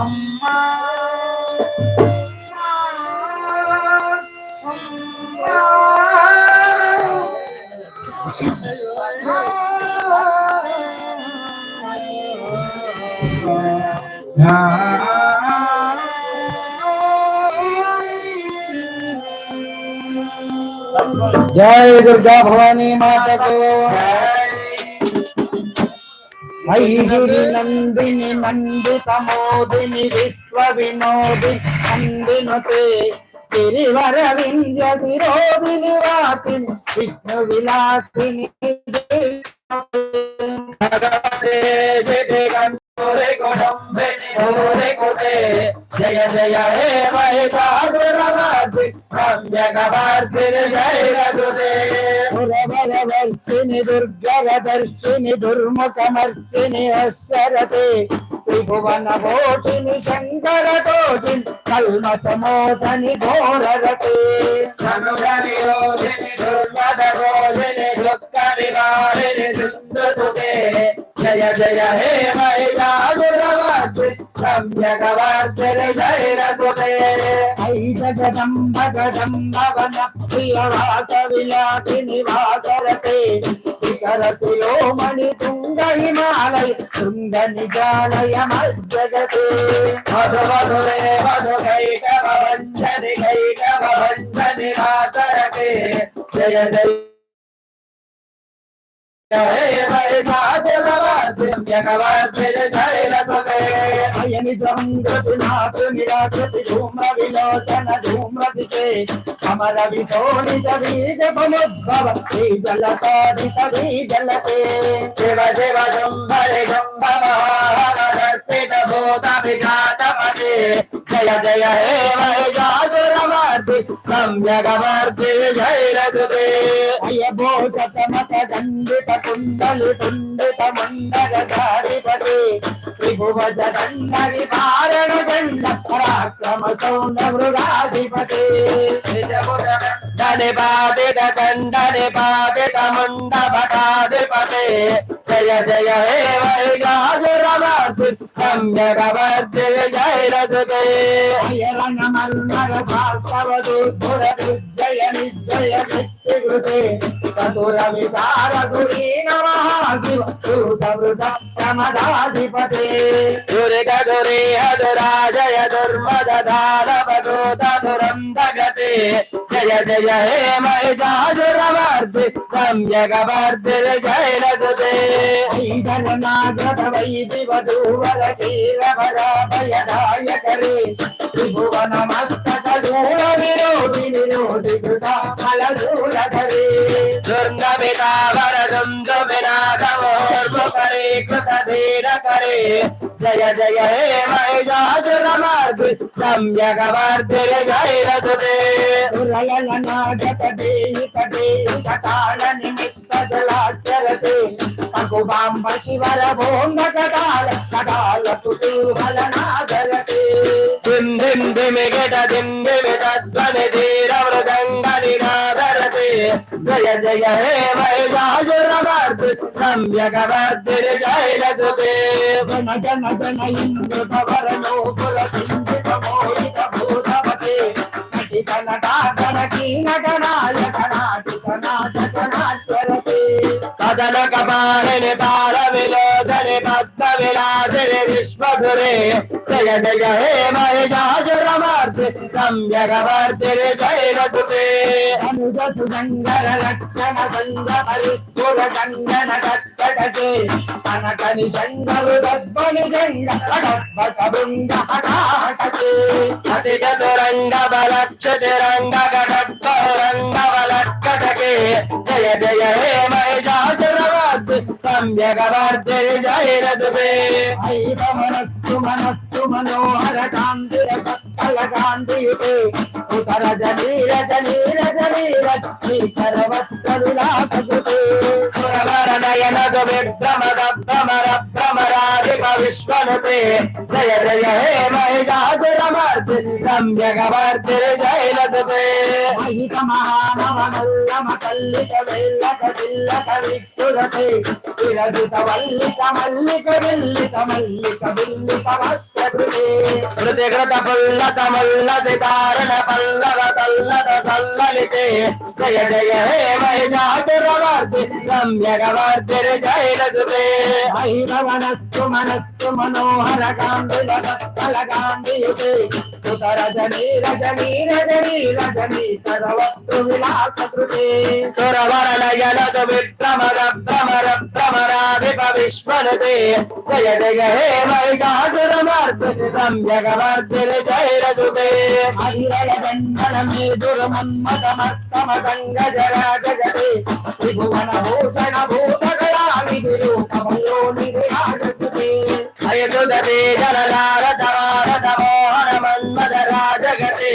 అమ్మా जय दुर्गा भवानी माता को ऐगिरि नंदिनी नंदित मोदिनी विश्व विनोदिनी नंदिनुते गिरिवर विंध्य शिरोदिनी वासिनी विष्णु विलासिनी भगवते जय गणोरे कोडम्बे ओरे कोते जय जय हे महिषासुरमर्दिनी रम्यकवर्धिनी जय रघुदे सुरबलवर्धिनी दुर्गवदर्शिनी दुर्मुखमर्दिनी अशरते त्रिभुवनभूषिणी शङ्करतोषिणी कल्मषमोचनि घोररते धनुधनिरोधिनि दुर्मदघोषिनि दुःखनिवारिणि सिन्धुसुते जय जय हे महिषासुरमर्दिनि रम्यकवर्धिनि जय रघुदे ऐ जगदम्ब जगदम्बवन प्रियवासविलासिनि वासरते शिखरशिरोमणि तुङ्ग हिमालय तुङ्ग निजालय मज्जगते मधु मधुरे मधुकैटभञ्जनि कैटभञ्जनि वासरते जय जय अमर विशोणित बीज समुद्भव जलतादित जलते शिव शिव शंभरे शंभ महाहरस्थित भूतभिघातपते जय जय हे महिषासुरमर्दिनि रम्यकवर्धिनि जय रघुदे अय भूषतमत दण्डित कुण्डलि कुण्डित मण्डलधारिपते त्रिभुवन दण्डनि पारण दण्ड पराक्रम सौंड मृगाधिपते दण्डनि पातित दण्डनि पातित मुण्डभटाधिपते जय जय हे महिषासुरमर्दिनि रम्यकवर्धिनि जय रघुदे अय रणमल्लर भार्गवदूर्धुर जय निजय नित्यकृते चतुर विचार गुरीन महाशिव दूतवृत प्रमदाधिपते दुर्गधुरे हदुराजय दुर्मदधारवदूत दुरन्तगते जय जय हे महिषासुरमर्दिनि रम्यकवर्धिनि जय रघुदे ऐधरनागत वैदिवधूवर वीरभराभयदायकरे त्रिभुवन मस्तक धूल विरोधि विरोधि कृता फलधूलधरे दुर्गमितावर दुन्दुभिनादमोर्मुखरे कृतधीर करे जय जय हे महिषासुरमर्दिनि रम्यकवर्धिनि जय रघुदे दुर्ललनागत देहि कटे कटाल निमित्त जलाचरते अकुबाम्ब शिवर भोंग कटाल कटाल कुतूहलनादरते धिम धिम धिमिगिट धिम धिमितध्वनि धीरमृदङ्गनिनादरते जय जय हे महिषासुरमर्दिनि रम्यकवर्धिनि जय रघुदे जन जन जन इन्द्रभवर नोकुल सिंहित मोहित भूतपते नटित नटाधर कीनगनायक नाटिक नाटक नाट्यरते कदन कपालिनि पाल विलोचनि पद्म विलासिनि विश्वधुरे जय जय हे महिषासुरमर्दिनि रम्यकवर्धिनि जय रघुदे अनुज सुगन्धर लक्षण संग परिस्फुर कंगन कट्टके कनक निषङ्ग रुदध्वनि जङ्ग कडभट भृङ्ग हठाहटके अति चतुरङ्ग बलक्षति रङ्ग कडद्भरङ्ग बलट्कटके जय जय हे महिषासुरमर्दिनि रम्यकवर्धिनि जय रघुदे मनस्तु मनस्तु मनोहर कान्तिर सक्कल कान्तियुते उतर जनीर जनीर जनीर श्रीकर वत्सविलासकृते सुरवर नयन सुविभ्रमद भ्रमर भ्रमराधिप विश्वनुते जय जय हे महिषासुरमर्दिनि रम्यकवर्धिनि जय रघुदे మహిత మహానవమల్లమ కల్లిక వెల్లక విల్లక విక్కురతే విరజిత వల్లిక మల్లిక విల్లిక మల్లిక విల్లిక వస్త్రకృతే హృదయగత పుల్లత ముల్లసితారణ పల్లవ తల్లద సల్లలితే జయ జయ హే వైజాతురవర్తి రమ్యగవర్తి జయలదుతే భైరవనస్సు మనస్సు మనోహర కాంతిల కత్తల కాంతియుతే సుత రజనీ రజనీ రజనీ రజనీ సర్వత్రు విలాస కృతే సురవరనయన సువిక్రమద భ్రమర భ్రమరాధిప విశ్వనుతే జయ జయ హే వైజాతురవర్తి రమ్యగవర్తి జయలదుతే హరిరయ దండన మే దుర్మన్మద మస్తమ గంగ జరా జగతే త్రిభువన భూషణ భూతగళా విదురూపమయో నిరాజతే హయసుదతే జలలారత వారత మోహన మన్మద రాజగతే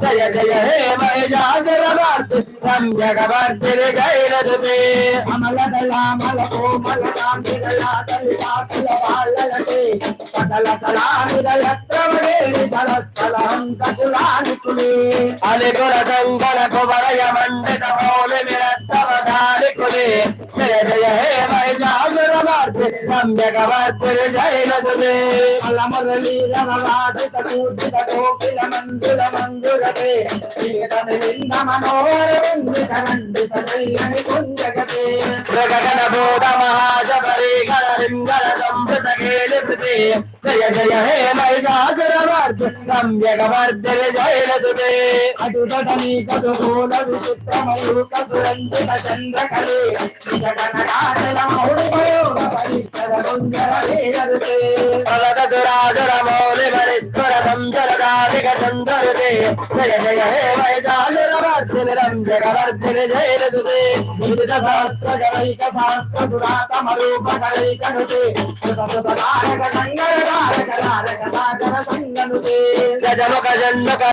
జయ జయ హే వైజాతురవర్తి రమ్యగవర్తి జయలదుతే అమలదలామల కోమల కాంతిదలా తలితాకుల వాళ్ళలతే సకల కళానిదయత్రవదేవి ధలస్థలహంకకులానికులే అలికుల సంకల కువరయ మండిత మౌలి మిరత్తవదాలికులే జయ జయ హే వైజాతురవర్తి రమ్యగవర్తి జయలదుతే అలమురళీ రమవాదిత పూజిత కోకిల మంజుల మంజులతే ప్రియతమిలింద మనోహర వందిత నందిత జయని కుంజగతే జగగణ బోధ మహాశబరి గణ లింగణ సంభృత కేళిపృతే జయ జయ హే వైజాతురవర్తి రమ్యగవర్తి జయలదుతే అటుదటనీ కదుగోళ విచిత్రమయూక సురంజిత చంద్రకళే జగనగానల మౌళిమయోగ పరిష్కర గుంజర వేగరుతే ప్రలద సురాసుర మౌళి మరిస్వర సంజలదారిక చంద్రుతే జయ జయ హే వైజాతురవర్తి రమ్యగవర్తి జయలదుతే వివిధ సహస్ర జరైక శాస్త్ర సురాతమ రూప కైకనుతే సుత తారక సంగర తారక తారక సాగర సంగనుతే గజముఖ జన్ముఖ